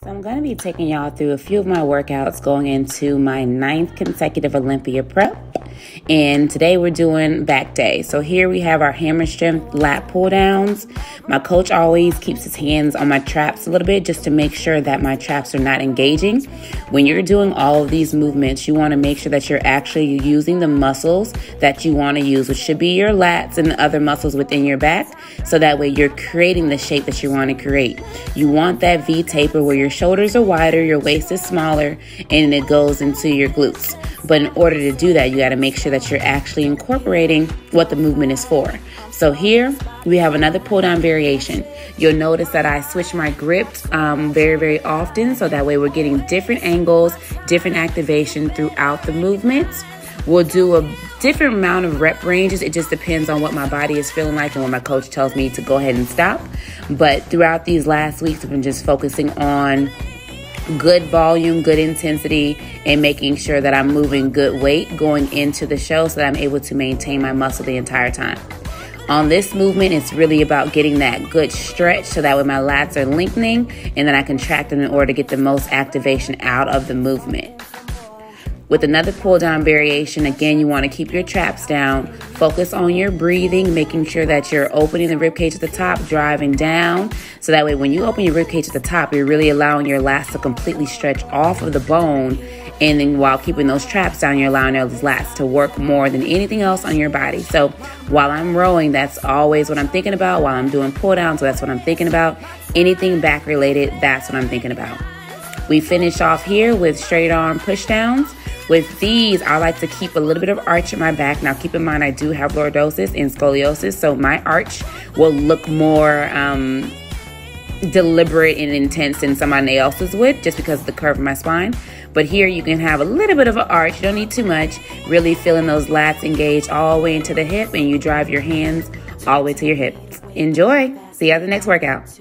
I'm going to be taking y'all through a few of my workouts going into my 9th consecutive Olympia prep. And today we're doing back day. So here we have our hammer strength lat pull downs. My coach always keeps his hands on my traps a little bit just to make sure that my traps are not engaging. When you're doing all of these movements, you want to make sure that you're actually using the muscles that you want to use, which should be your lats and the other muscles within your back. So that way you're creating the shape that you want to create. You want that V taper where your shoulders are wider, your waist is smaller, and it goes into your glutes. But in order to do that, you got to make sure that you're actually incorporating what the movement is for. So here we have another pull down variation. You'll notice that I switch my grips very often. So that way we're getting different angles, different activation throughout the movements. We'll do a different amount of rep ranges. It just depends on what my body is feeling like and when my coach tells me to go ahead and stop. But throughout these last weeks, I've been just focusing on good volume, good intensity, and making sure that I'm moving good weight going into the show so that I'm able to maintain my muscle the entire time. On this movement, it's really about getting that good stretch so that way my lats are lengthening and then I contract them in order to get the most activation out of the movement. With another pull down variation, again, you want to keep your traps down, focus on your breathing, making sure that you're opening the ribcage at the top, driving down. So that way when you open your ribcage at the top, you're really allowing your lats to completely stretch off of the bone. And then while keeping those traps down, you're allowing those lats to work more than anything else on your body. So while I'm rowing, that's always what I'm thinking about. While I'm doing pull downs, that's what I'm thinking about. Anything back related, that's what I'm thinking about. We finish off here with straight arm push downs. With these, I like to keep a little bit of arch in my back. Now, keep in mind, I do have lordosis and scoliosis, so my arch will look more deliberate and intense than somebody else's would, just because of the curve of my spine. But here, you can have a little bit of an arch. You don't need too much. Really feeling those lats engaged all the way into the hip, and you drive your hands all the way to your hip. Enjoy. See you at the next workout.